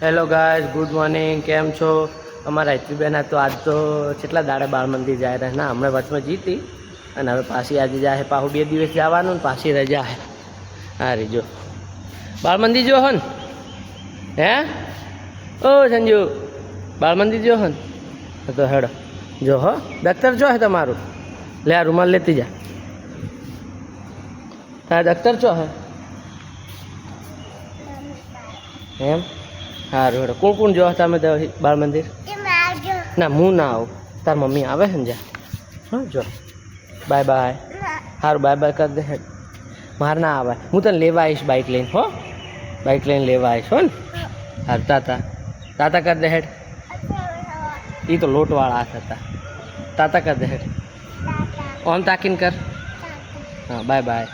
Hello guys, good morning. કેમ છો? અમારા હેતુબેન તો આજ તો કેટલા દાડે બાળ મંદિર જાય રહે ના, હમણાં વચમાં જીતી અને હવે પાછી આજે જાય. પાછું 2 દિવસ જવાનું ને પાછી રજા હે. હા રે જો બાળ મંદિર જો હન હે ઓ સંજુ બાળ મંદિર જો હન તો હેડો જો હો. દફતર જો હે તમારું? લે આ રૂમાલ લેતી જા. તારા દફતર ચો હે એમ? સારું હેડો. કોણ કોણ જો તમે બાળ મંદિર? ના હું ના આવું, તાર મમ્મી આવે છે ને જા. હા જો બાય બાય. સારું બાય બાય કરી દે હેડ. મારે ના આવે, હું તને લેવા આવીશ બાઇક લઈને. હો બાઇક લઈને લેવા આવીશ હો ને. સારું તાતા તાતા કરી દે હેડ. એ તો લોટવાળા હતા. તાતા કરી દે હેડ. ઓમ તાકીને કર. હા બાય બાય.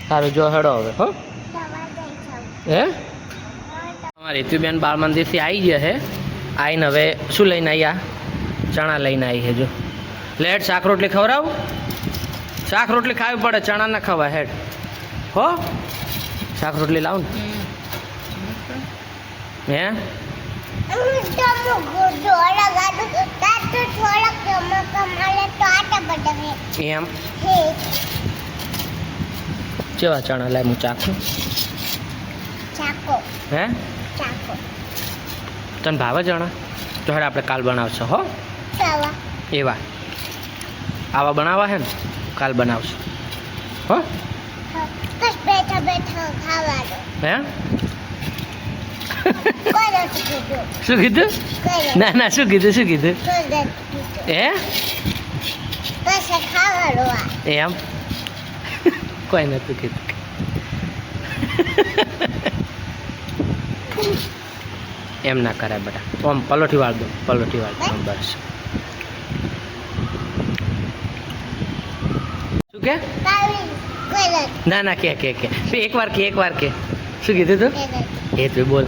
સારું જો હેડો હવે. હો હે અમારી હેતુબેન બાળ મંદિરથી આવી ગયા છે. આવીને હવે શું લઈને આવ્યા? ચણા લઈને આવી છે જો. લેટ શાક રોટલી ખવડાવું? શાક રોટલી ખાવી પડે, ચણા ના ખવાય હેડ. હો શાક રોટલી લાવું ને? હે એમ કેવા ચણા લાય હું ચાખું? હે તને ભાવે ચણા? તો હેડ આપણે કાલ બનાવશો. હો એવા આવા બનાવવા હે ને, કાલ બનાવશું. હો હે શું કીધું? ના ના શું કીધું? શું કીધું? એમ કોઈ નતું કીધું. એમ ના કરાય બેટા. આમ પલોઠી વાળ દો, પલોઠી વાળ દો. બસ શું કે? ના ના કે એકવાર કે શું કીધું તું? એ તું બોલ.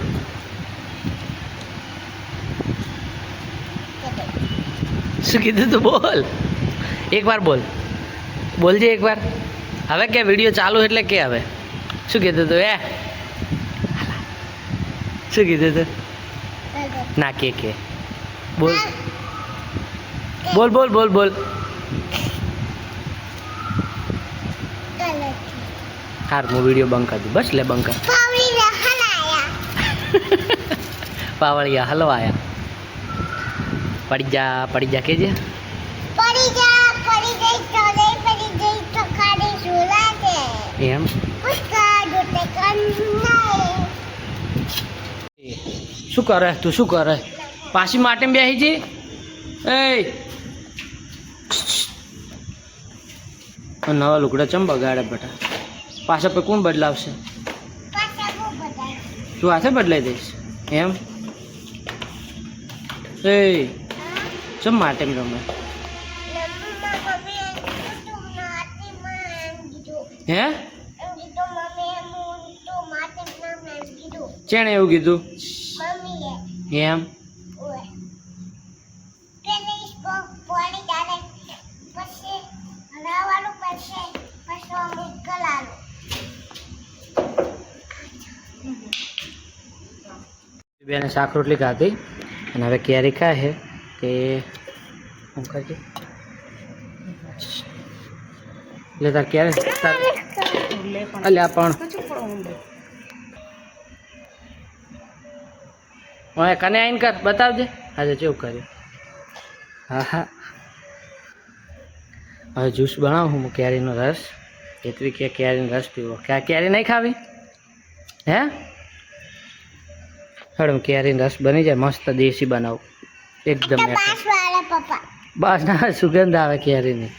શું કીધું તું? બોલ એકવાર બોલ. બોલજે એકવાર. હવે કે વિડીયો ચાલુ એટલે કે હવે શું કીધું તું? શું કીધું તું? ના કે બોલ બોલ બોલ બોલ બોલ. હાર હું વિડીયો બંધ કરી દઉં. બસ લે બંધ કર. પાવળિયા હલવાયા. પડી જા કેજે. એમ શું કરે તું? શું કરે? પાછી માટે બેસી જી. નવા લુગડા ચમ બગાડે બેટા? પાછા પર કોણ બદલાવશે? તું હાથે બદલાઈ દઈશ એમ? ચમ માટે રમે? હે ચેણે એવું કીધું? એમ બેને શાક રોટલી ખાધી અને હવે કેરી ખાય છે કે ખાજે. એટલે તાર ક્યારે અલ્યા પણ હવે કને આવીને કર બતાવજે આજે કેવું કર્યું. હા હા હવે જ્યુસ બનાવું હું કેરીનો રસ. એટલી કે કેરીનો રસ પીવો. કેરી નહીં ખાવી? હે હેડ કેરીનો રસ બની જાય મસ્ત દેશી બનાવું એકદમ. બસ ના સુગંધ આવે કેરીની.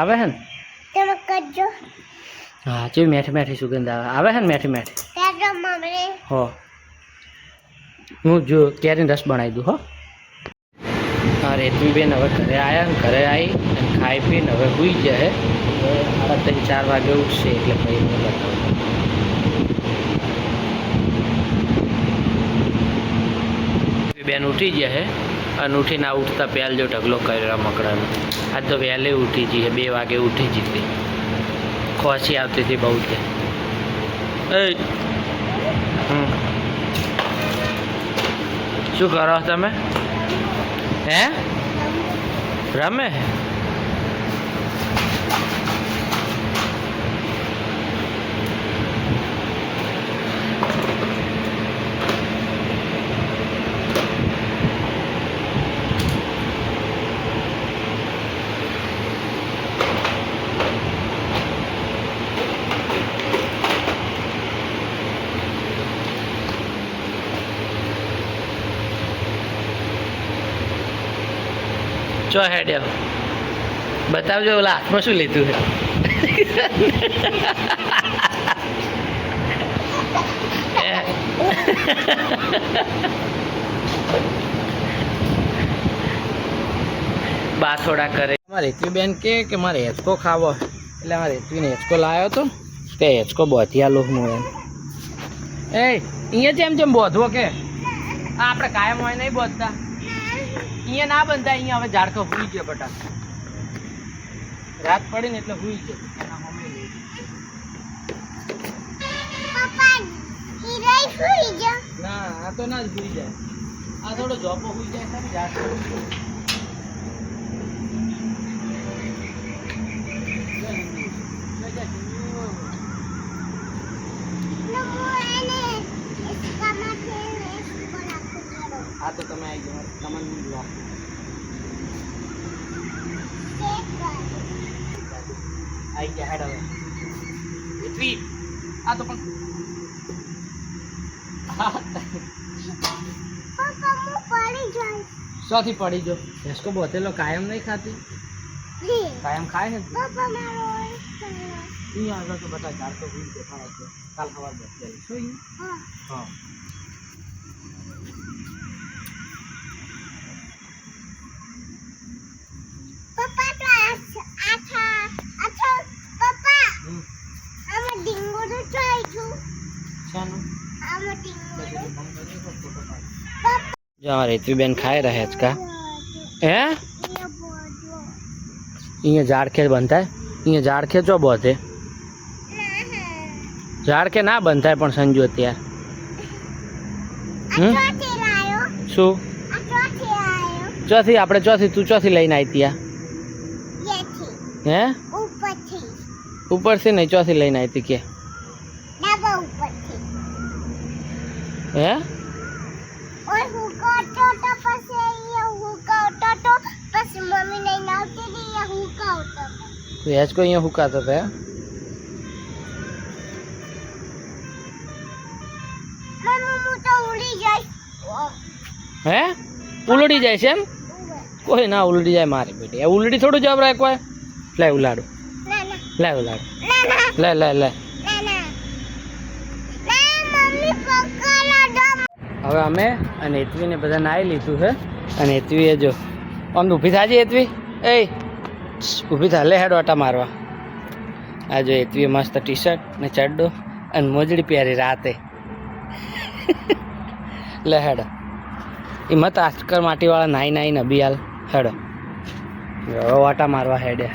આવે હે ને? હા ચેવી મેઠી સુગંધ આવે હે ને? મેઠી હો. હું જો કેરીનો રસ બનાવી દઉં. હો અરે બેન હવે ઘરે આવ્યા ને, ઘરે આવી અને ખાઈ પીને હવે સૂઈ જાય. હવે 3-4 વાગે ઉઠશે એટલે પછી હું બતાવું. બેન ઉઠી જાય અને ઉઠીને આ ઉઠતા પહેલ જો ઢગલો કર્યો મકડાનો. આજ તો વહેલી ઉઠી જઈએ, 2 વાગે ઉઠી જતી. ખોસી આવતી હતી બહુ. એ શું કરો તમે? હે રમે? ચો હેડ્યો બતાવજો ઓલા હાથમાં શું લીધું છે? બા થોડા કરે. મારે હેતવીબેન કે મારે હેચકો ખાવો એટલે મારે હેતવીને હેચકો લાવ્યો હતો તે હેચકો બોધિયા લોક હું એમ અહીંયા જેમ બોધવો કે આપણે કાયમ હોય નહીં બોધતા અહીંયા ના બનતા. અહીંયા હવે ઝાડકો હુઈ ગયો બટા રાત પડી ને એટલે હુઈ ગયો. ના આ તો ના જ હુઈ જાય. આ થોડો જોપો હુઈ જાય ખરી ઝાડકો. આ તો તમે આવી જાઓ તમને લો આવી ગયા હેડ હવે હેતવી આ તો પણ શોથી પડી જો હેસકો બોતેલો કાયમ નહીં ખાતી કાયમ ખાય ને અહીંયા આગળ તો બધા ઝાડ તો ભૂલ દેખાય છે. કાલ સવાર બસ શું હા હેતવીબેન ખાઈ રહ્યા છે કા? હે અહીંયા ઝાડખે બંધાય? અહીંયા ઝાડખે ચો બોધે? ઝાડખે ના બંધાય પણ સંજુ અત્યારે શું ચોથી આપણે ચોથી તું ચોથી લઈને આવી ત્યાં? હે ઉપરથી નહીં ચોથી લઈને આવી હતી કે? હે હેચકો અહીંયા હુકાતો હતો. હે ઉલડી જાય છે એમ? કોઈ ના ઉલડી જાય મારી બેટી. ઉલડી થોડું જબરાય કોઈ. લે ઉલાડું લે ઉલાડું લે લે લે. હવે અમે અને હેતવીને બધા નાહી લીધું છે અને હેતવીએ જો આમ ઊભી થાજી હેતવી એ ઊભી થા લે હેડ ઓટા મારવા. આ જો હેતવીએ મસ્ત ટી શર્ટ ને ચડ્ડો અને મોજડી પહેરી રાતે લે હેડ એ મત આસ્કર માટીવાળા નાઈ નાઈ નબી હાલ હેડો હવે ઓટા મારવા હેડે.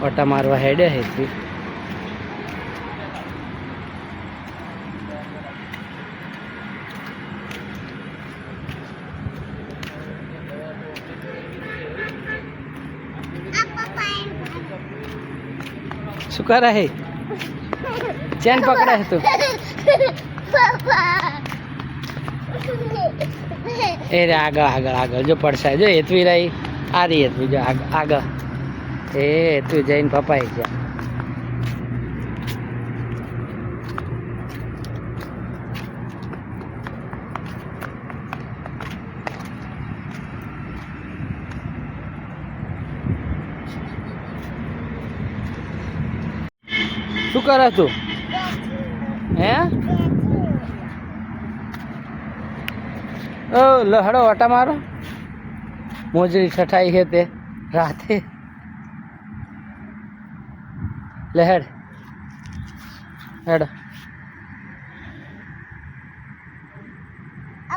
ઓટા મારવા હેડે હેતવી. શું કરે હે? ચેન પકડે છે તું? એ રે આગળ આગળ આગળ જો પડશે જો હેતવી રહી આ રહી હેતવી જો આગળ એ તું જઈને પપાઈ જા. શું કરે તું? હે ઓ લહડો ઓટા મારો મોજડી ઠઠાઈ છે તે રાતે લહેડ હેડ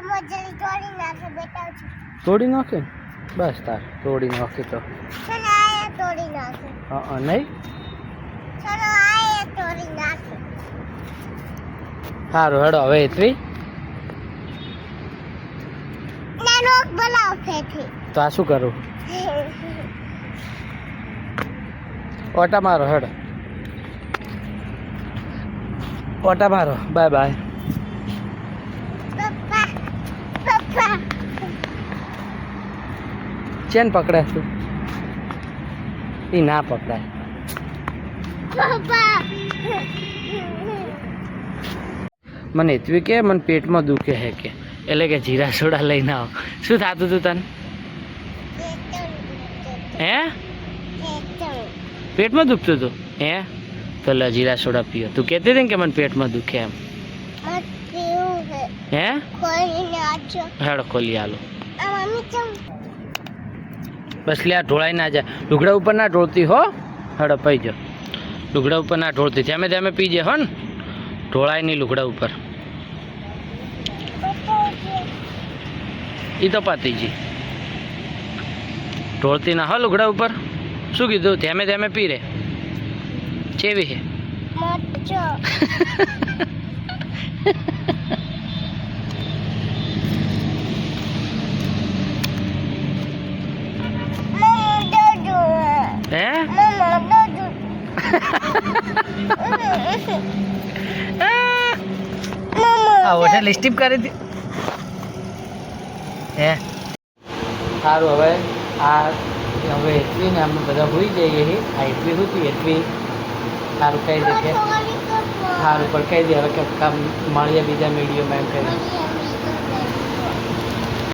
મોજડી તોડી નાખ તોડી નાખે બસ તાર તોડી નાખે તો નહીં સારું હેડો હવે એટલી તો આ શું કરું ઓટા મારો હેડો ઓટા મારો બાય બાય ચેન પકડે તું એ ના પકડાય મને એટલી કે મને પેટમાં દુખે હે કે એટલે કે જીરા સોડા લઈને આવો શું થતું હતું તને હે પેટમાં દુખતું હતું હે તો લે જીરા સોડા પીઓ તું કહેતી હતી ને કે મને પેટમાં દુખે એમ હે હેડો ખોલી આલો બસ લે આ ઢોળાઈ ના જાય લુગડા ઉપર ના ઢોળતી હો હેડો પી જાઓ લુગડા ઉપર ના ઢોળતી ધ્યામે ધ્યામે પીજે હો ને ઢોળાય નહીં લુગડા ઉપર એ તો પાતીજી ઢોળતી ના હો લુગડા ઉપર શું કીધું ધ્યામે ધ્યામે પી રે ચેવી હે હે ઓઠે લિસ્ટિપ કરી હતી હે સારું હવે આ હવે એટલી ને અમે બધા હોઈ જઈએ આ એટલી હતી એટલી સારું કહી દે કે સારું પણ કહી દે હવે કે મળીએ બીજા મીડિયોમાં એમ કહી